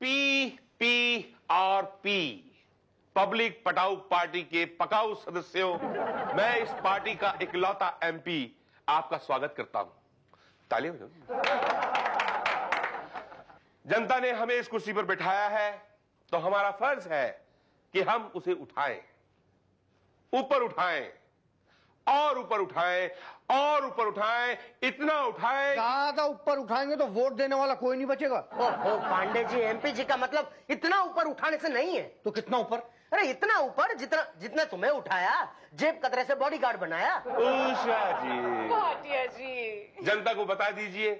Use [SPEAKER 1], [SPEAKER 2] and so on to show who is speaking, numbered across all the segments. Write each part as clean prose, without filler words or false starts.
[SPEAKER 1] PPRP public पटाऊ party के पकाऊ सदस्यों, मैं इस पार्टी का इकलौता MP आपका स्वागत करता हूं। तालियां बजाओ। जनता ने हमें इस कुर्सी पर बिठाया है तो हमारा फर्ज है कि हम उसे उठाएं, ऊपर उठाएं और ऊपर उठाएं और ऊपर उठाएं, इतना उठाएं।
[SPEAKER 2] ज्यादा ऊपर उठाएंगे तो वोट देने वाला कोई नहीं बचेगा।
[SPEAKER 3] ओहो पांडे जी, MP जी का मतलब इतना ऊपर उठाने से नहीं है।
[SPEAKER 2] तो कितना ऊपर?
[SPEAKER 3] अरे इतना ऊपर जितना जितना तुम्हें उठाया, जेब कतरे से बॉडीगार्ड बनाया।
[SPEAKER 1] उषा जी,
[SPEAKER 4] भाटिया जी,
[SPEAKER 1] जनता को बता दीजिए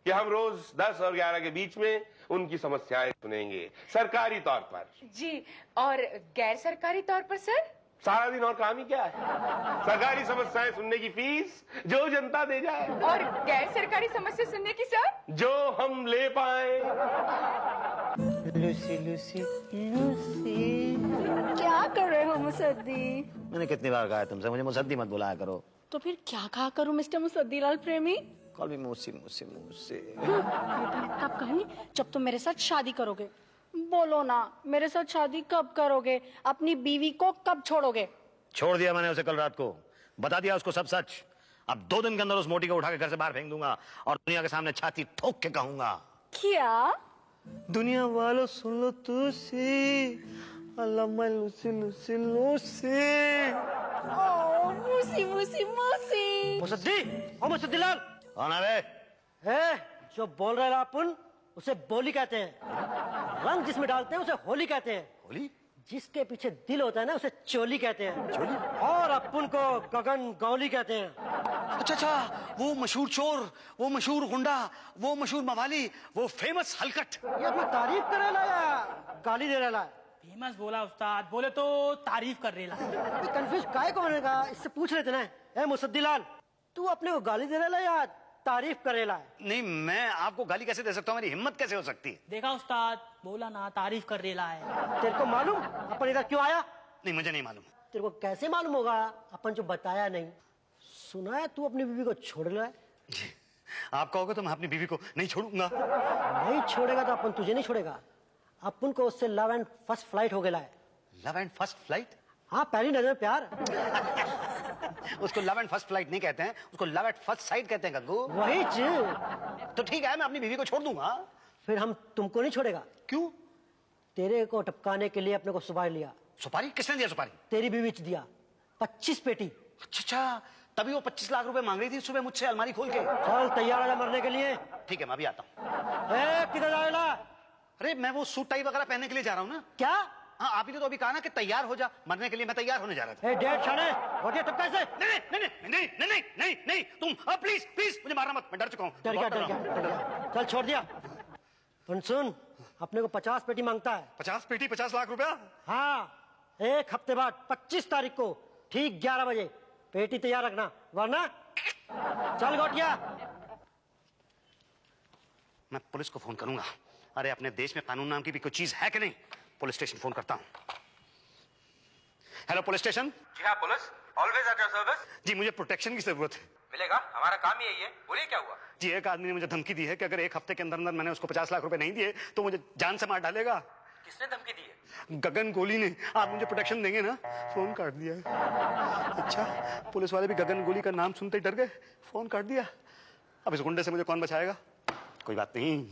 [SPEAKER 1] कि हम रोज 10 और 11 के बीच में उनकी समस्याएं सुनेंगे, सरकारी तौर पर।
[SPEAKER 4] जी, और गैर सरकारी तौर पर सर?
[SPEAKER 1] सारा दिन और काम ही क्या है? सरकारी समस्याएं सुनने की फीस जो जनता दे जाए।
[SPEAKER 4] और गैर सरकारी समस्या सुनने की सर?
[SPEAKER 1] जो हम ले पाए।
[SPEAKER 2] लूसी लूसी लूसी,
[SPEAKER 5] क्या कर रहे हो मुसद्दी?
[SPEAKER 6] मैंने कितनी बार कहा है तुमसे, मुझे मुसद्दी मत बुलाया करो।
[SPEAKER 5] तो फिर क्या कहा करूं मिस्टर मुसद्दीलाल प्रेमी?
[SPEAKER 6] कॉल मी मूसी मूसी मूसी।
[SPEAKER 5] कब कहूँ? जब तुम मेरे साथ शादी करोगे। बोलो ना, मेरे साथ शादी कब करोगे? अपनी बीवी को कब छोड़ोगे?
[SPEAKER 6] छोड़ दिया मैंने उसे कल रात को, बता दिया उसको सब सच। अब 2 दिन के अंदर उस मोटी को उठा के घर से बाहर फेंक दूंगा और दुनिया के सामने छाती ठोक के कहूंगा,
[SPEAKER 5] क्या?
[SPEAKER 2] दुनिया वालों सुन लो तुसी, अल्लाह लूसी लूसी लूसी।
[SPEAKER 5] ओ मूसी मूसी मूसी।
[SPEAKER 3] मुसद्दी, ओ मुसद्दीलाल।
[SPEAKER 6] कौन है बे?
[SPEAKER 3] जो बोल रहे अपन उसे बोली कहते हैं। रंग जिसमें डालते हैं उसे होली कहते हैं।
[SPEAKER 6] होली?
[SPEAKER 3] जिसके पीछे दिल होता है ना उसे चोली कहते हैं।
[SPEAKER 6] चोली?
[SPEAKER 3] और अपन को गगन गौली कहते हैं।
[SPEAKER 6] अच्छा अच्छा, वो मशहूर चोर, वो मशहूर गुंडा, वो मशहूर मवाली, वो फेमस हलकट।
[SPEAKER 3] ये अपनी तारीफ कर रहा या गाली दे रहा है?
[SPEAKER 7] फेमस बोला उस्ताद, बोले तो तारीफ कर रहा है।
[SPEAKER 3] कंफ्यूज काहे को बनेगा, इससे पूछ लेते ना। ए मुसद्दीलाल, तू अपने को गाली दे रहा है या तारीफ कर रहा है?
[SPEAKER 6] नहीं, मैं आपको गाली कैसे दे सकता हूँ? मेरी हिम्मत कैसे हो सकती है?
[SPEAKER 7] देखा उस्ताद, बोला ना तारीफ कर रहा है।
[SPEAKER 3] तेरे को मालूम अपन इधर क्यों आया?
[SPEAKER 6] नहीं, मुझे नहीं मालूम।
[SPEAKER 3] तेरे को कैसे मालूम होगा? अपन जो बताया नहीं। सुना है तू अपनी बीवी को छोड़ रहा है?
[SPEAKER 6] जी, आप कहोगे तो मैं अपनी बीवी को नहीं छोड़ूंगा।
[SPEAKER 3] नहीं छोड़ेगा तो अपन तुझे नहीं छोड़ेगा। अपन को उससे लव एंड फर्स्ट फ्लाइट हो गया है।
[SPEAKER 6] Love and first flight?
[SPEAKER 3] हाँ, पहली नजर प्यार।
[SPEAKER 6] उसको लव एंड फर्स्ट फ्लाइट नहीं कहते हैं, उसको लव एट फर्स्ट साइट कहते हैं गग्गू।
[SPEAKER 3] वही चीज।
[SPEAKER 6] तो ठीक है, मैं अपनी बीवी को छोड़ दूंगा।
[SPEAKER 3] फिर हम तुमको नहीं छोड़ेगा।
[SPEAKER 6] क्यों?
[SPEAKER 3] तेरे को टपकाने के लिए अपने को सुपारी लिया।
[SPEAKER 6] सुपारी? किसने दिया सुपारी?
[SPEAKER 3] तेरी बीवी ने दिया 25 पेटी।
[SPEAKER 6] अच्छा, तभी वो 25 लाख रुपए मांग रही थी सुबह मुझसे अलमारी खोल के।
[SPEAKER 3] चल तैयार है मरने के लिए।
[SPEAKER 6] ठीक है, मैं अभी आता हूँ।
[SPEAKER 3] किधर जाएगा?
[SPEAKER 6] अरे मैं वो सूट टाई वगैरह पहनने के लिए जा रहा हूँ ना।
[SPEAKER 3] क्या?
[SPEAKER 6] हाँ, आप ही ने तो अभी कहा ना कि तैयार हो जा। मरने के लिए मैं तैयार होने जा रहा था।
[SPEAKER 3] डेढ़ छाने होटिया टपका से।
[SPEAKER 6] नहीं नहीं नहीं नहीं नहीं नहीं नहीं नहीं, तुम प्लीज प्लीज मुझे मारना मत, मैं डर चुका हूँ।
[SPEAKER 3] डर गया। चल छोड़ दिया। सुन, अपने को 50 पेटी मांगता है।
[SPEAKER 6] 50 पेटी 50 लाख रुपया?
[SPEAKER 3] हाँ, 1 हफ्ते बाद 25 तारीख को ठीक 11 बजे पेटी तैयार रखना, वरना चल गोटिया।
[SPEAKER 6] मैं पुलिस को फोन करूंगा। अरे अपने देश में कानून नाम की भी कोई चीज है कि नहीं? पुलिस स्टेशन फोन करता हूं। Hello police station.
[SPEAKER 8] जी हाँ police, always at your service.
[SPEAKER 6] जी, मुझे प्रोटेक्शन की जरूरत है।
[SPEAKER 8] मिलेगा, हमारा काम ही यही है। बोलिए क्या हुआ?
[SPEAKER 6] जी, एक आदमी ने मुझे धमकी दी है कि अगर 1 हफ्ते के अंदर अंदर मैंने उसको 50 लाख रुपए नहीं दिए तो मुझे जान से मार डालेगा।
[SPEAKER 8] किसने धमकी दी है?
[SPEAKER 6] गगन गोली ने। आप मुझे प्रोटेक्शन देंगे ना? फोन काट दिया। अच्छा, पुलिस वाले भी गगन गोली का नाम सुनते ही डर गए, फोन काट दिया। अब इस गुंडे से मुझे कौन बचाएगा? कोई बात नहीं,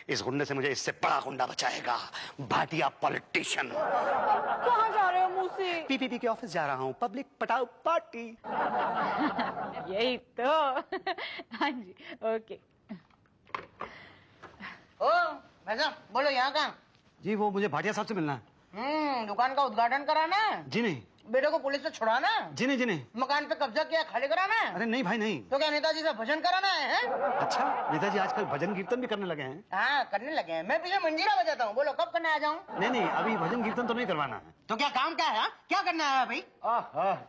[SPEAKER 6] इस गुंडे से मुझे इससे बड़ा गुंडा बचाएगा, भाटिया पॉलिटिशियन।
[SPEAKER 5] कहाँ जा रहे हो मूसी?
[SPEAKER 6] पीपीपी के ऑफिस जा रहा हूँ, पब्लिक पटाऊ पार्टी।
[SPEAKER 4] यही तो। हाँ जी, ओके।
[SPEAKER 3] ओ भाई साहब, बोलो यहाँ कहाँ?
[SPEAKER 2] जी वो मुझे भाटिया साहब से मिलना है।
[SPEAKER 3] दुकान का उद्घाटन कराना है।
[SPEAKER 2] जी नहीं।
[SPEAKER 3] बेटे को पुलिस से छुड़ाना है।
[SPEAKER 2] जी नहीं जी नहीं।
[SPEAKER 3] मकान पे कब्जा किया, खाली कराना है।
[SPEAKER 2] अरे नहीं भाई नहीं।
[SPEAKER 3] तो क्या नेताजी से भजन कराना है?
[SPEAKER 2] अच्छा, नेताजी आजकल भजन कीर्तन भी करने लगे हैं।
[SPEAKER 3] हाँ, करने लगे हैं। मैं पीछे मंजीरा बजाता हूँ, बोलो कब करने आ जाऊँ?
[SPEAKER 2] नहीं नहीं, अभी भजन कीर्तन तो नहीं करवाना है।
[SPEAKER 3] तो क्या काम क्या है? क्या करना है भाई?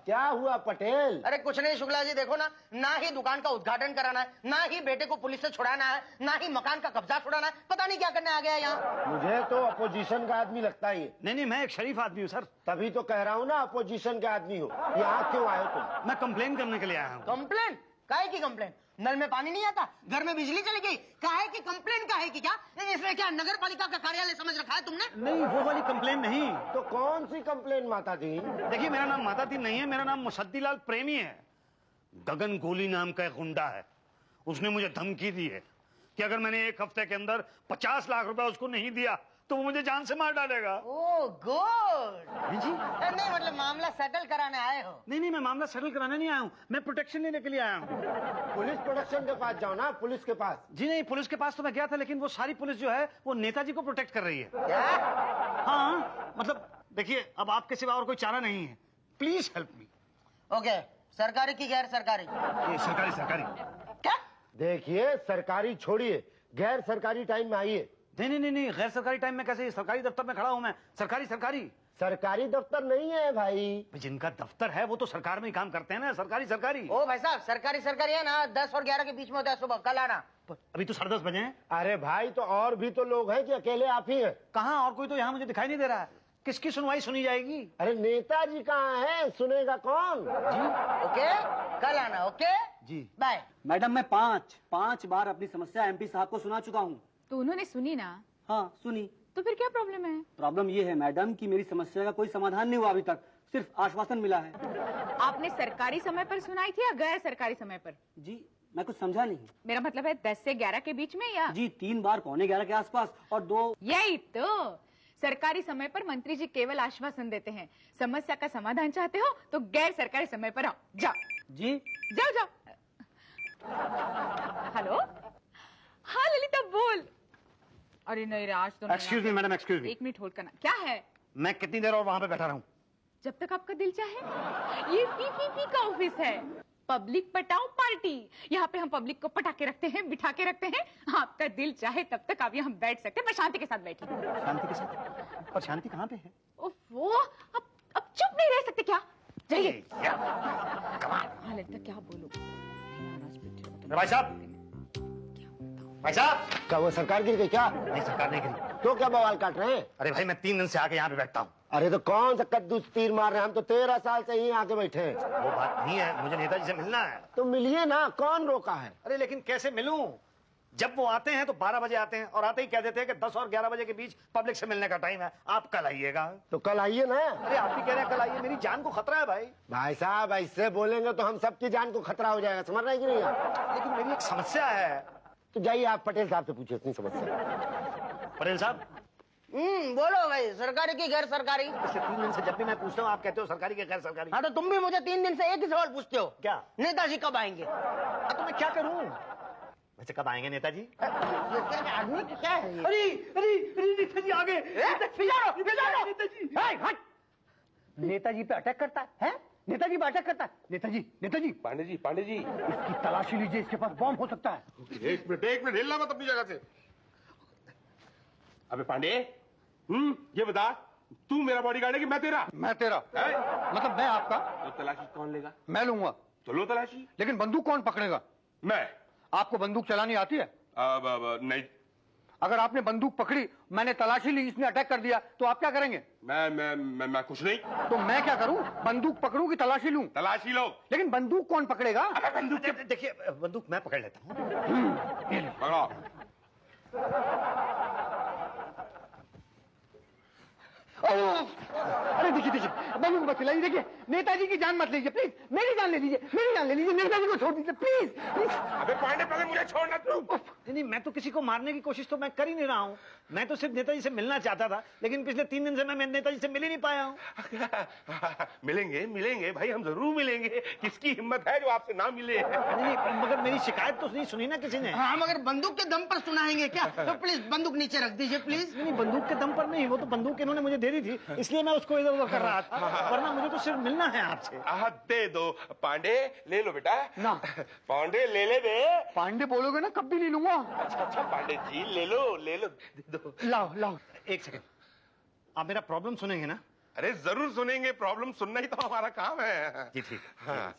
[SPEAKER 2] क्या हुआ पटेल?
[SPEAKER 3] अरे कुछ नहीं शुक्ला जी, देखो ना ही दुकान का उद्घाटन कराना है, ना ही बेटे को पुलिस से छुड़ाना है, ना ही मकान का कब्जा छुड़ाना है। पता नहीं क्या करने आ गया यहाँ।
[SPEAKER 9] मुझे तो अपोजिशन का आदमी लगता है।
[SPEAKER 2] नहीं नहीं, मैं एक शरीफ आदमी हूँ सर।
[SPEAKER 9] तभी तो कह रहा हूँ ना, अपोजिशन का आदमी हो। यहाँ क्यों आए तुम?
[SPEAKER 2] मैं कंप्लेन करने के लिए आया हूँ।
[SPEAKER 3] कंप्लेन? काहे की कंप्लेन? नल में पानी नहीं आता, घर में बिजली चली गई, काहे की कंप्लेन काहे की? क्या इसमें क्या नगर पालिका का कार्यालय समझ रखा है तुमने?
[SPEAKER 2] नहीं, वो वाली कंप्लेन नहीं।
[SPEAKER 9] तो कौन सी कंप्लेन माता जी?
[SPEAKER 2] देखिए, मेरा नाम माता दी नहीं है, मेरा नाम मुसद्दीलाल प्रेमी है। गगन गोली नाम का एक गुंडा है, उसने मुझे धमकी दी है कि अगर मैंने 1 हफ्ते के अंदर 50 लाख रुपए उसको नहीं दिया तो वो मुझे जान से मार डालेगा।
[SPEAKER 3] Oh good.
[SPEAKER 2] जी?
[SPEAKER 3] नहीं मतलब मामला सेटल कराने आए हो?
[SPEAKER 2] नहीं, मैं मामला सेटल कराने नहीं आया हूँ, मैं प्रोटेक्शन लेने के लिए आया हूँ।
[SPEAKER 9] पुलिस प्रोटेक्शन के पास जाओ ना, पुलिस के पास।
[SPEAKER 2] जी नहीं, पुलिस के पास तो मैं गया था, लेकिन वो सारी पुलिस जो है वो नेताजी को प्रोटेक्ट कर रही है।
[SPEAKER 3] क्या?
[SPEAKER 2] हाँ, मतलब देखिए, अब आपके सिवा और कोई चारा नहीं है, प्लीज हेल्प मी।
[SPEAKER 3] ओके, सरकारी की गैर सरकारी?
[SPEAKER 2] ये सरकारी।
[SPEAKER 3] क्या?
[SPEAKER 9] देखिए, सरकारी छोड़िए, गैर सरकारी टाइम में आइए।
[SPEAKER 2] नहीं, गैर सरकारी टाइम में कैसे? सरकारी दफ्तर में खड़ा हूँ मैं। सरकारी
[SPEAKER 9] सरकारी दफ्तर नहीं है भाई।
[SPEAKER 2] जिनका दफ्तर है वो तो सरकार में ही काम करते हैं ना। सरकारी।
[SPEAKER 3] ओ भाई साहब, सरकारी है ना, 10 और 11 के बीच में होता है सुबह, कल आना।
[SPEAKER 2] अभी तो 10:30 बजे हैं।
[SPEAKER 9] अरे भाई, तो और भी तो लोग हैं कि अकेले आप ही हैं?
[SPEAKER 2] कहाँ और कोई तो यहाँ मुझे दिखाई नहीं दे रहा है। किसकी सुनवाई सुनी जाएगी?
[SPEAKER 9] अरे नेताजी कहाँ है, सुनेगा कौन?
[SPEAKER 2] जी
[SPEAKER 3] ओके, कल आना। ओके
[SPEAKER 2] जी,
[SPEAKER 3] बाय।
[SPEAKER 10] मैडम, मैं 5 बार अपनी समस्या एमपी साहब को सुना चुका हूँ।
[SPEAKER 4] तो उन्होंने सुनी ना?
[SPEAKER 10] हाँ, सुनी।
[SPEAKER 4] तो फिर क्या प्रॉब्लम है?
[SPEAKER 10] प्रॉब्लम ये है मैडम कि मेरी समस्या का कोई समाधान नहीं हुआ अभी तक, सिर्फ आश्वासन मिला है।
[SPEAKER 4] आपने सरकारी समय पर सुनाई थी या गैर सरकारी समय पर?
[SPEAKER 10] जी, मैं कुछ समझा नहीं।
[SPEAKER 4] मेरा मतलब है 10 से 11 के बीच में या?
[SPEAKER 10] जी, 3 बार 11:15 के आसपास और 2।
[SPEAKER 4] यही तो, सरकारी समय पर मंत्री जी केवल आश्वासन देते हैं। समस्या का समाधान चाहते हो तो गैर सरकारी समय पर आओ। जाओ
[SPEAKER 10] जी,
[SPEAKER 4] जाओ। हेलो, हाँ ललिता बोल। अरे नहीं राज तो
[SPEAKER 2] excuse me madam, excuse me.
[SPEAKER 4] 1 minute hold करना। क्या है?
[SPEAKER 2] मैं कितनी देर और वहाँ पे बैठा रहूं?
[SPEAKER 4] जब तक आपका दिल चाहे। ये पीपीपी का ऑफिस है, पब्लिक पटाओ पार्टी। यहाँ पे हम पब्लिक को पटा के रखते हैं, बिठा के रखते हैं। आपका दिल चाहे तब तक आप यहाँ बैठ सकते हैं, पर शांति के साथ बैठिए।
[SPEAKER 2] शांति के साथ? और शांति कहाँ पे है?
[SPEAKER 4] वो अब चुप नहीं रह सकते क्या? जाइए। हाँ ललिता, क्या बोलूं?
[SPEAKER 2] भाई साहब,
[SPEAKER 9] क्या वो सरकार गिर गई क्या?
[SPEAKER 2] नहीं, सरकार नहीं गिरी।
[SPEAKER 9] तो क्या बवाल काट रहे हैं?
[SPEAKER 2] अरे भाई, मैं 3 दिन से आके यहाँ पे बैठता हूँ।
[SPEAKER 9] अरे तो कौन सा कद्दू से तीर मार रहे हैं? हम तो 13 साल से यहीं आके बैठे हैं।
[SPEAKER 2] वो बात नहीं है, मुझे नेताजी से मिलना है।
[SPEAKER 9] तो मिलिए ना, कौन रोका है?
[SPEAKER 2] अरे लेकिन कैसे मिलूं? जब वो आते हैं तो 12 बजे आते हैं और आते ही कह देते हैं कि 10 और 11 बजे के बीच पब्लिक से मिलने का टाइम है, आप कल आइएगा।
[SPEAKER 9] तो कल आइए ना।
[SPEAKER 2] अरे आप भी कह रहे हैं कल आइए, मेरी जान को खतरा है भाई।
[SPEAKER 9] भाई साहब, ऐसे बोलेंगे तो हम सबकी जान को खतरा हो जाएगा, समझ रहे हैं कि नहीं आप?
[SPEAKER 2] लेकिन मेरी एक समस्या है।
[SPEAKER 9] तो जाइए, आप पटेल साहब से पूछिए अपनी समस्या।
[SPEAKER 2] पटेल साहब,
[SPEAKER 3] बोलो भाई, सरकारी की गैर सरकारी?
[SPEAKER 2] पिछले 3 दिन से जब भी मैं पूछता हूँ आप कहते हो सरकारी के गैर सरकारी।
[SPEAKER 3] हाँ, तो तुम भी मुझे 3 दिन से एक ही सवाल पूछते हो।
[SPEAKER 2] क्या?
[SPEAKER 3] नेताजी कब आएंगे?
[SPEAKER 2] तो मैं क्या करूं? वैसे कब आएंगे नेताजी?
[SPEAKER 3] आदमी क्या है ये?
[SPEAKER 2] अरे नेताजी आ गए। नेताजी पे अटैक करता है? नेताजी पे अटैक करता है? नेताजी।
[SPEAKER 1] पांडे जी
[SPEAKER 2] इसकी तलाशी लीजिए, इसके पास बॉम्ब हो सकता है।
[SPEAKER 1] एक मिनट हिलना मत अपनी जगह से। अबे पांडे, ये बता, तू मेरा बॉडीगार्ड है कि मैं तेरा?
[SPEAKER 11] मैं तेरा। मतलब मैं आपका?
[SPEAKER 1] तो तलाशी कौन लेगा?
[SPEAKER 11] मैं लूंगा।
[SPEAKER 1] तो लो तलाशी।
[SPEAKER 11] लेकिन बंदूक कौन पकड़ेगा?
[SPEAKER 1] मैं।
[SPEAKER 11] आपको बंदूक चलानी आती है?
[SPEAKER 1] नहीं।
[SPEAKER 11] अगर आपने बंदूक पकड़ी, मैंने तलाशी ली, इसने अटैक कर दिया, तो आप क्या करेंगे?
[SPEAKER 1] मैं कुछ नहीं।
[SPEAKER 11] तो मैं क्या करूं? बंदूक पकड़ूं कि तलाशी लूं?
[SPEAKER 1] तलाशी लो।
[SPEAKER 11] लेकिन बंदूक कौन पकड़ेगा?
[SPEAKER 2] बंदूक देखिए, बंदूक मैं पकड़ लेता हूँ।
[SPEAKER 1] पकड़ो।
[SPEAKER 11] अरे देखिए, बंदूक मत चलाइए। देखिए, नेताजी की जान मत लीजिए प्लीज। मेरी जान ले लीजिए, नेताजी को छोड़ दीजिए प्लीज।
[SPEAKER 1] अबे पांडे, पहले मुझे छोड़ना तू।
[SPEAKER 2] नहीं, मैं तो किसी को मारने की कोशिश तो मैं कर ही नहीं रहा हूँ। मैं तो सिर्फ नेताजी से मिलना चाहता था, लेकिन पिछले 3 दिन से मैं नेताजी से मिल ही नहीं पाया हूँ।
[SPEAKER 1] मिलेंगे भाई, हम जरूर मिलेंगे। किसकी हिम्मत है जो आपसे ना मिले?
[SPEAKER 2] नहीं, मगर मेरी शिकायत तो नहीं सुनी ना किसी ने।
[SPEAKER 3] हाँ, मगर बंदूक के दम पर सुनाएंगे क्या? तो प्लीज बंदूक नीचे रख दीजिए प्लीज।
[SPEAKER 2] नहीं, बंदूक के दम पर नहीं, वो तो बंदूक इन्होंने मुझे दे दी थी, इसलिए मैं उसको इधर उधर कर रहा था, वरना मुझे तो सिर्फ मिलना है आपसे।
[SPEAKER 1] दे दो। पांडे ले लो बेटा।
[SPEAKER 11] ना,
[SPEAKER 1] पांडे ले दे।
[SPEAKER 11] पांडे बोलोगे ना, कभी नहीं लूंगा।
[SPEAKER 1] अच्छा पांडे जी, ले लो दे दो।
[SPEAKER 11] लाओ।
[SPEAKER 2] एक सेकंड, आप मेरा प्रॉब्लम सुनेंगे ना?
[SPEAKER 1] अरे जरूर सुनेंगे, प्रॉब्लम सुनना ही तो हमारा काम है।
[SPEAKER 2] जी ठीक।
[SPEAKER 1] हाँ।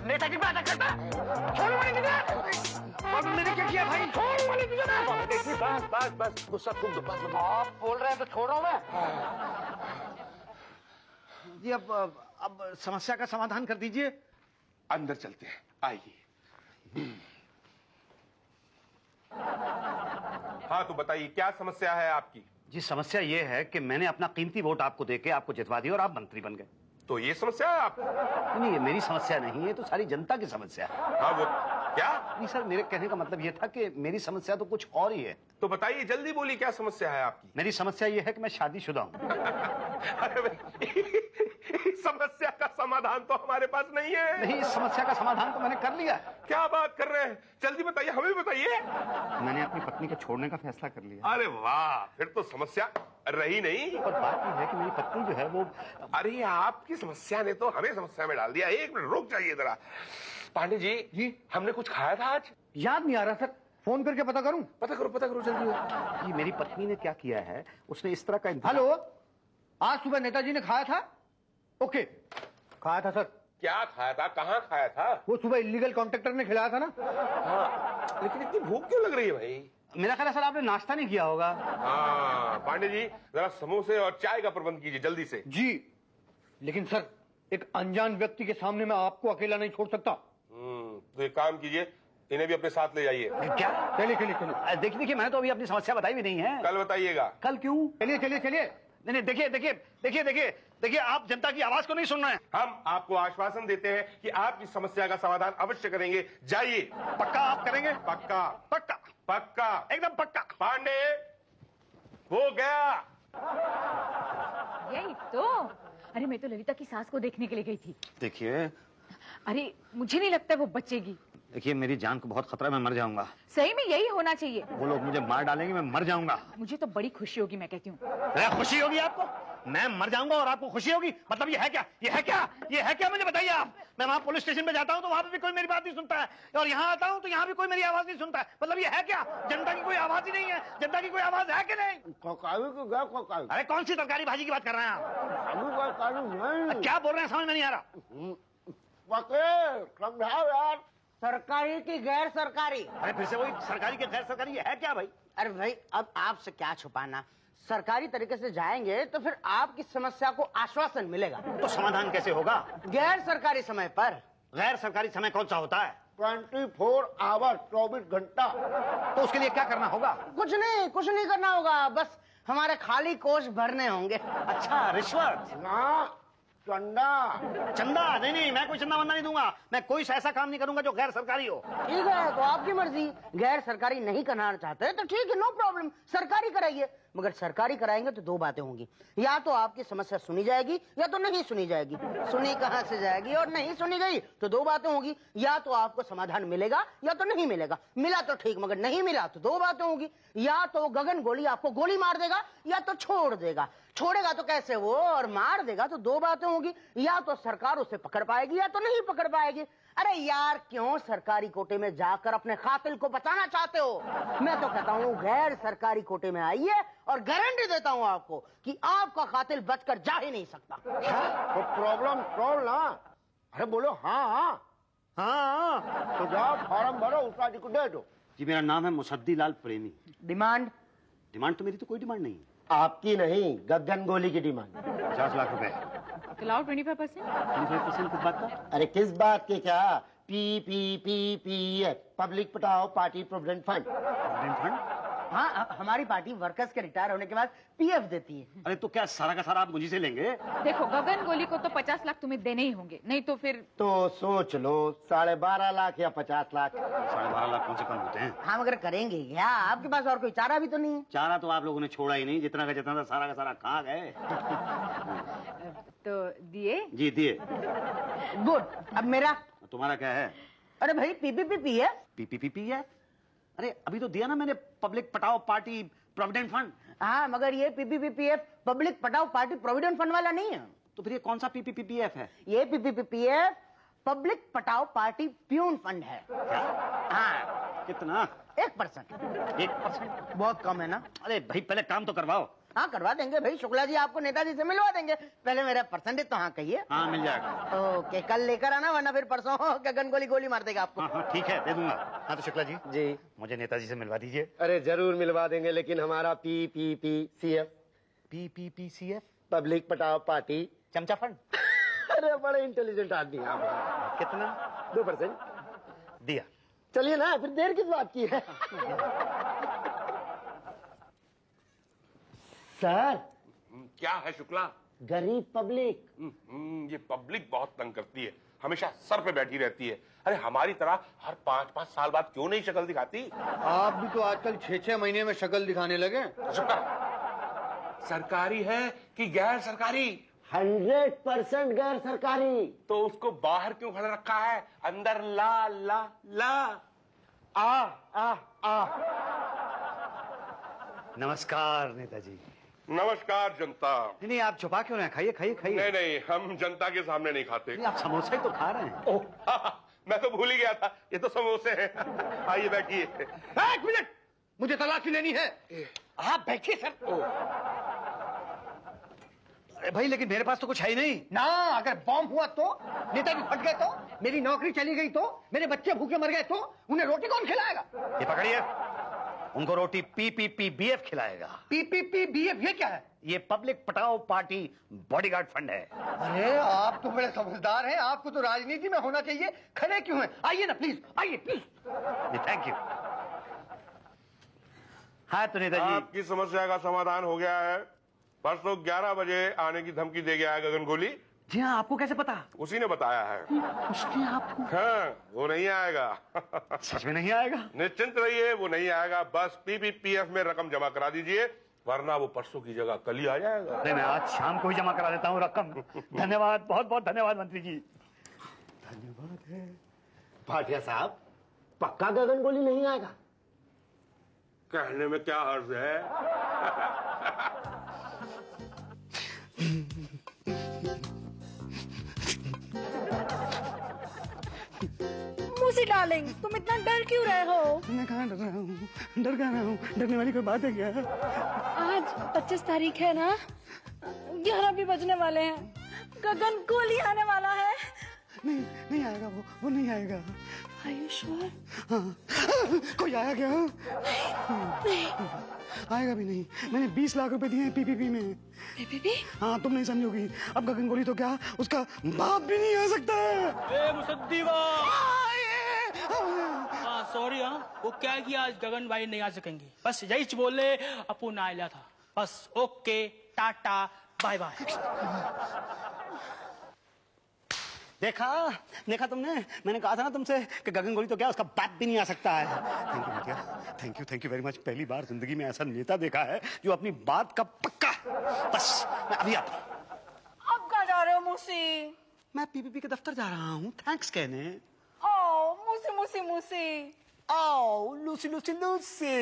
[SPEAKER 11] नेताजी पे अटैक करता है। छोड़ो मैंने क्या किया भाई? छोड़ो मैंने
[SPEAKER 1] बस गुस्सा खूब दो।
[SPEAKER 11] आप बोल रहे हैं तो छोड़ रहा हूं मैं।
[SPEAKER 2] जी, अब समस्या का समाधान कर दीजिए।
[SPEAKER 1] अंदर चलते हैं। आइए। हाँ तो बताइए क्या समस्या है आपकी?
[SPEAKER 2] जी समस्या ये है कि मैंने अपना कीमती वोट आपको देके आपको जितवा दिया और आप मंत्री बन गए।
[SPEAKER 1] तो ये समस्या है आपकी?
[SPEAKER 2] नहीं, ये मेरी समस्या नहीं है, तो सारी जनता की समस्या है।
[SPEAKER 1] हाँ वो क्या?
[SPEAKER 2] नहीं सर, मेरे कहने का मतलब ये था कि मेरी समस्या तो कुछ और ही है।
[SPEAKER 1] तो बताइए जल्दी बोलिए क्या समस्या है आपकी?
[SPEAKER 2] मेरी समस्या ये है कि मैं शादीशुदा हूँ।
[SPEAKER 1] अरे भाई इस समस्या का समाधान तो हमारे पास नहीं है।
[SPEAKER 2] नहीं, इस समस्या का समाधान तो मैंने कर लिया।
[SPEAKER 1] क्या बात कर रहे हैं? जल्दी बताइए, हमें भी बताइए।
[SPEAKER 2] मैंने अपनी पत्नी को छोड़ने का फैसला कर लिया।
[SPEAKER 1] अरे वाह, फिर तो समस्या रही नहीं।
[SPEAKER 2] पर बात यह है कि मेरी पत्नी जो है वो...
[SPEAKER 1] अरे आपकी समस्या ने तो हमें समस्या में डाल दिया। एक मिनट रुक जाइए जरा। पांडे जी हमने कुछ खाया था आज?
[SPEAKER 11] याद नहीं आ रहा सर, फोन करके पता करूं?
[SPEAKER 1] पता करो जल्दी।
[SPEAKER 2] जी मेरी पत्नी ने क्या किया है, उसने इस तरह का
[SPEAKER 11] हेलो, आज सुबह नेताजी ने खाया था? ओके, खाया था सर।
[SPEAKER 1] क्या खाया था? कहाँ खाया था?
[SPEAKER 11] वो सुबह इलीगल कॉन्ट्रैक्टर ने खिलाया था ना।
[SPEAKER 1] हाँ, लेकिन इतनी भूख क्यों लग रही है भाई?
[SPEAKER 2] मेरा ख्याल है सर आपने नाश्ता नहीं किया होगा।
[SPEAKER 1] हाँ पांडे जी जरा समोसे और चाय का प्रबंध कीजिए जल्दी से।
[SPEAKER 11] जी, लेकिन सर एक अनजान व्यक्ति के सामने मैं आपको अकेला नहीं छोड़ सकता।
[SPEAKER 1] तो एक काम कीजिए, इन्हें भी अपने साथ ले जाइए।
[SPEAKER 2] क्या?
[SPEAKER 11] चलिए।
[SPEAKER 2] देखिए मैंने तो अभी अपनी समस्या बताई भी नहीं है।
[SPEAKER 1] कल बताइएगा।
[SPEAKER 2] कल क्यों?
[SPEAKER 11] चलिए।
[SPEAKER 2] नहीं देखिए आप जनता की आवाज को नहीं सुन रहे हैं।
[SPEAKER 1] हम आपको आश्वासन देते हैं कि आपकी समस्या का समाधान अवश्य करेंगे। जाइए।
[SPEAKER 2] पक्का आप करेंगे?
[SPEAKER 1] पक्का
[SPEAKER 2] एकदम पक्का।
[SPEAKER 1] पांडे हो गया।
[SPEAKER 4] यही तो। अरे मैं तो ललिता की सास को देखने के लिए गई थी।
[SPEAKER 2] देखिए,
[SPEAKER 4] अरे मुझे नहीं लगता वो बचेगी।
[SPEAKER 2] देखिए मेरी जान को बहुत खतरा है, मैं मर जाऊंगा।
[SPEAKER 4] सही में यही होना चाहिए।
[SPEAKER 2] वो लोग मुझे मार डालेंगे, मैं मर जाऊंगा।
[SPEAKER 4] मुझे तो बड़ी खुशी होगी, मैं कहती हूँ।
[SPEAKER 2] खुशी होगी आपको? मैं मर जाऊंगा और आपको खुशी होगी? मतलब ये है क्या मुझे बताइए आप। मैं वहाँ पुलिस स्टेशन पे जाता हूँ तो वहाँ पे भी कोई मेरी बात नहीं सुनता है, और यहाँ आता हूँ तो यहाँ भी कोई मेरी आवाज नहीं सुनता है। मतलब ये है क्या? जनता की कोई आवाज ही नहीं है? जनता की कोई आवाज है कि नहीं? अरे कौन सी तरकारी भाजी की बात कर रहे हैं आप? क्या बोल रहे हैं समझ में नहीं आ रहा।
[SPEAKER 9] समझाओ यार।
[SPEAKER 3] सरकारी की गैर सरकारी?
[SPEAKER 2] अरे फिर से वही सरकारी के गैर सरकारी, ये है क्या भाई?
[SPEAKER 3] अरे भाई अब आपसे क्या छुपाना, सरकारी तरीके से जाएंगे तो फिर आपकी समस्या को आश्वासन मिलेगा।
[SPEAKER 2] तो समाधान कैसे होगा?
[SPEAKER 3] गैर सरकारी समय पर।
[SPEAKER 2] गैर सरकारी समय कौन सा होता है?
[SPEAKER 9] 24 आवर, 24 घंटा।
[SPEAKER 2] तो उसके लिए क्या करना होगा?
[SPEAKER 3] कुछ नहीं करना होगा, बस हमारे खाली कोष भरने होंगे।
[SPEAKER 2] अच्छा, रिश्वत?
[SPEAKER 9] ना,
[SPEAKER 2] चंदा? नहीं, मैं कोई चंदा वंदा नहीं दूंगा। मैं कोई ऐसा काम नहीं करूंगा जो गैर सरकारी हो।
[SPEAKER 3] ठीक है, तो आपकी मर्जी। गैर सरकारी नहीं कराना चाहते तो ठीक है, नो प्रॉब्लम, सरकारी कराइए। मगर सरकारी कराएंगे तो दो बातें होंगी, या तो आपकी समस्या सुनी जाएगी या तो नहीं सुनी जाएगी। सुनी कहाँ से जाएगी, और नहीं सुनी गई तो दो बातें होंगी, या तो आपको समाधान मिलेगा या तो नहीं मिलेगा। मिला तो ठीक, मगर नहीं मिला तो दो बातें होंगी, या तो गगन गोली आपको गोली मार देगा या तो छोड़ देगा। छोड़ेगा तो कैसे वो, और मार देगा तो दो बातें होंगी, या तो सरकार उसे पकड़ पाएगी या तो नहीं पकड़ पाएगी। अरे यार क्यों सरकारी कोटे में जाकर अपने कातिल को बचाना चाहते हो? मैं तो कहता हूँ गैर सरकारी कोटे में आइए, और गारंटी देता हूँ आपको कि आपका कातिल बचकर जा ही नहीं सकता।
[SPEAKER 9] तो प्रॉब्लम सॉल्व ना। अरे बोलो हाँ। तो जाओ फॉर्म भरो, उसका जी को दे दो।
[SPEAKER 2] जी मेरा नाम है मुसद्दी लाल प्रेमी।
[SPEAKER 3] डिमांड?
[SPEAKER 2] डिमांड तो मेरी तो कोई डिमांड नहीं।
[SPEAKER 9] आपकी नहीं, गगन गोली की डिमांड।
[SPEAKER 2] 50 लाख रुपए।
[SPEAKER 4] खिलाओ 25%।
[SPEAKER 2] 25% किस बात का?
[SPEAKER 9] अरे किस बात के क्या? PPPPF, पब्लिक पटाओ party provident fund.
[SPEAKER 2] Provident fund?
[SPEAKER 3] हाँ, हमारी पार्टी वर्कर्स के रिटायर होने के बाद पीएफ देती है।
[SPEAKER 2] अरे तो क्या सारा का सारा आप मुझी से लेंगे?
[SPEAKER 4] देखो गगन गोली को तो 50 लाख तुम्हें देने ही होंगे, नहीं तो फिर
[SPEAKER 9] तो सोच लो 12.5 लाख या 50 लाख।
[SPEAKER 2] 12.5 लाख कौन से कम होते हैं?
[SPEAKER 3] हाँ मगर करेंगे क्या? आपके पास और कोई चारा भी तो नहीं है।
[SPEAKER 2] चारा तो आप लोगों ने छोड़ा ही नहीं, जितना का जितना था सारा का सारा खा गए।
[SPEAKER 4] तो दिए?
[SPEAKER 2] जी दिए।
[SPEAKER 3] गुड। अब मेरा?
[SPEAKER 2] तुम्हारा क्या है?
[SPEAKER 3] अरे भाई पीपीपी है।
[SPEAKER 2] पीपीपी है? अरे अभी तो दिया ना मैंने, पब्लिक पटाओ पार्टी प्रोविडेंट फंड।
[SPEAKER 3] हाँ मगर ये पीपीपीएफ पब्लिक पटाओ पार्टी प्रोविडेंट फंड वाला नहीं है।
[SPEAKER 2] तो फिर ये कौन सा पीपीपीएफ है?
[SPEAKER 3] ये पीपीपीएफ पब्लिक पटाओ पार्टी प्यून फंड है।
[SPEAKER 2] क्या?
[SPEAKER 3] हाँ।
[SPEAKER 2] कितना?
[SPEAKER 3] 1%।
[SPEAKER 2] 1%?
[SPEAKER 3] बहुत कम है ना?
[SPEAKER 2] अरे भाई पहले काम तो करवाओ।
[SPEAKER 3] हाँ करवा देंगे भाई, शुक्ला जी आपको नेताजी से मिलवा देंगे। पहले मेरा परसेंटेज तो हाँ कहिए।
[SPEAKER 2] हाँ मिल जाएगा।
[SPEAKER 3] ओके, कल लेकर आना, वरना फिर परसों गगन गोली मार देगा आपको।
[SPEAKER 2] हाँ ठीक है, दे दूंगा। हाँ तो शुक्ला जी मुझे नेताजी से मिलवा दीजिए।
[SPEAKER 9] अरे जरूर मिलवा देंगे, लेकिन हमारा PPPCF,
[SPEAKER 2] PPPCF
[SPEAKER 9] पब्लिक पटाओ पार्टी
[SPEAKER 2] चमचा फंड।
[SPEAKER 9] अरे बड़े इंटेलिजेंट आदमी आप।
[SPEAKER 2] कितना?
[SPEAKER 9] 2%। चलिए ना, फिर देर किस बात की है। सर।
[SPEAKER 1] क्या है शुक्ला?
[SPEAKER 9] गरीब पब्लिक।
[SPEAKER 1] ये पब्लिक बहुत तंग करती है, हमेशा सर पे बैठी रहती है। अरे हमारी तरह हर 5-5 साल बाद क्यों नहीं शक्ल दिखाती?
[SPEAKER 11] आप भी तो आजकल 6-6 महीने में शक्ल दिखाने लगे।
[SPEAKER 1] सरकारी है कि गैर सरकारी?
[SPEAKER 9] 100% गैर सरकारी।
[SPEAKER 1] तो उसको बाहर क्यों खड़ा रखा है? अंदर ला ला ला। आ।
[SPEAKER 6] नमस्कार नेताजी।
[SPEAKER 1] नमस्कार जनता।
[SPEAKER 6] नहीं आप छुपा क्यों रहे हैं? खाइए खाइए खाइए।
[SPEAKER 1] नहीं, हम जनता के सामने नहीं खाते।
[SPEAKER 6] आप समोसा ही तो खा रहे हैं।
[SPEAKER 1] ओह, मैं तो भूल ही गया था, ये तो समोसे हैं। आइए बैठिए।
[SPEAKER 11] 1 मिनट, मुझे तलाशी लेनी है। आप बैठिए सर।
[SPEAKER 6] अरे भाई लेकिन मेरे पास तो कुछ है ही नहीं
[SPEAKER 11] ना। अगर बॉम्ब हुआ तो, नेताजी फट गए तो, मेरी नौकरी चली गई तो, मेरे बच्चे भूखे मर गए तो, उन्हें रोटी कौन खिलाएगा?
[SPEAKER 6] ये पकड़िए, उनको रोटी PPPBF खिलाएगा।
[SPEAKER 11] PPPBF ये क्या है?
[SPEAKER 6] ये पब्लिक पटाओ पार्टी बॉडीगार्ड फंड है।
[SPEAKER 11] अरे आप तो बड़े समझदार हैं, आपको तो राजनीति में होना चाहिए। खड़े क्यों हैं? आइए ना प्लीज, आइए प्लीज।
[SPEAKER 6] Thank you. हाँ तो नेताजी,
[SPEAKER 1] आपकी समस्या का समाधान हो गया है। परसों 11 बजे आने की धमकी दे गया है गगन गोली।
[SPEAKER 6] जी हाँ, आपको कैसे पता?
[SPEAKER 1] उसी ने बताया है।
[SPEAKER 6] उसने आपको?
[SPEAKER 1] हाँ, वो नहीं आएगा।
[SPEAKER 6] सच में नहीं आएगा?
[SPEAKER 1] निश्चिंत रहिए, वो नहीं आएगा। बस PPPF में रकम जमा करा दीजिए, वरना वो परसों की जगह कल ही आ जाएगा।
[SPEAKER 6] नहीं, मैं आज शाम को ही जमा करा देता हूँ रकम। धन्यवाद, बहुत बहुत धन्यवाद मंत्री जी।
[SPEAKER 9] धन्यवाद है। भाटिया साहब, पक्का गगन गोली नहीं आएगा?
[SPEAKER 1] कहने में क्या हर्ज है?
[SPEAKER 5] मूसी डार्लिंग, तुम इतना डर क्यों रहे हो?
[SPEAKER 6] मैं कहाँ डर रहा हूँ? डर कहाँ रहा हूँ? डरने वाली कोई बात है क्या?
[SPEAKER 5] आज 25 तारीख है ना, 11 भी बजने वाले हैं। गगन गोली आने वाला है।
[SPEAKER 6] नहीं आएगा वो नहीं आएगा।
[SPEAKER 5] Are you sure?
[SPEAKER 6] हाँ। कोई आया क्या?
[SPEAKER 5] नहीं।
[SPEAKER 6] आएगा भी नहीं। मैंने 20 लाख रुपए दिए हैं PPP में।
[SPEAKER 5] PPP?
[SPEAKER 6] हाँ, तुम नहीं समझोगी। अब गगन गोली तो क्या, उसका बाप भी नहीं आ सकता है।
[SPEAKER 7] मुसद्दीवा। सॉरी हाँ, वो क्या है कि आज गगन भाई नहीं आ सकेंगे। बस यही बोले, अपू ना आया था। बस ओके, टाटा, बाय बाय।
[SPEAKER 6] देखा तुमने? मैंने कहा था ना तुमसे कि गगन गोली तो क्या, उसका बाप भी नहीं आ सकता है। थैंक यू भैया, थैंक यू वेरी मच। पहली बार जिंदगी में ऐसा नेता देखा है जो अपनी बात का पक्का। बस मैं अभी आता हूँ।
[SPEAKER 5] अब कहाँ जा रहे हो मूसी?
[SPEAKER 6] मैं PPP के दफ्तर जा रहा हूँ थैंक्स कहने।
[SPEAKER 5] ओ मूसी मूसी मूसी।
[SPEAKER 6] ओ लूसी लूसी लूसी।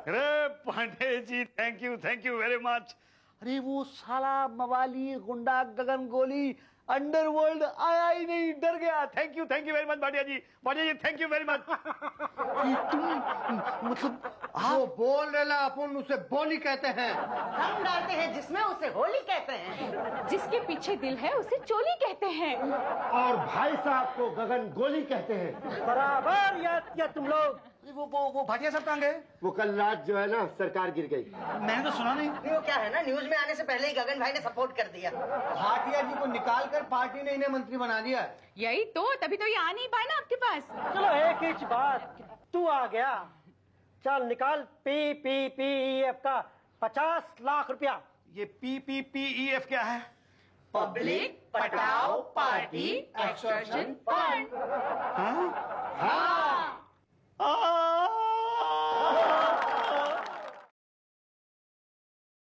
[SPEAKER 6] अरे Pandey ji, thank you very much. अरे वो साला मवाली गुंडा गगन गोली अंडरवर्ल्ड आया ही नहीं, डर गया। Thank you very much Bhatia ji, thank you very much. तुम मतलब
[SPEAKER 11] वो बोल रहे ला, अपन उसे बोली कहते हैं।
[SPEAKER 3] हम डालते हैं जिसमें उसे होली कहते हैं।
[SPEAKER 4] जिसके पीछे दिल है उसे चोली कहते हैं।
[SPEAKER 9] और भाई साहब को गगन गोली कहते हैं।
[SPEAKER 10] बराबर याद किया तुम लोग।
[SPEAKER 6] वो भाटिया साहब कहाँ गए?
[SPEAKER 9] वो कल रात जो है ना, सरकार गिर गई।
[SPEAKER 6] मैंने तो सुना नहीं।
[SPEAKER 3] वो क्या है ना, न्यूज में आने से पहले ही गगन भाई ने सपोर्ट कर दिया।
[SPEAKER 11] भाटिया जी को निकाल कर पार्टी ने इन्हें मंत्री बना दिया।
[SPEAKER 4] यही तो, तभी तो ये आ नहीं पाए ना आपके पास।
[SPEAKER 10] चलो एक ही बात, तू आ गया, चल निकाल PPPEF का 50 लाख रुपया।
[SPEAKER 6] ये PPPEF क्या है?
[SPEAKER 4] पब्लिक पटाओ पार्टी एक्सटॉर्शन फंड।
[SPEAKER 6] हाँ?
[SPEAKER 9] हाँ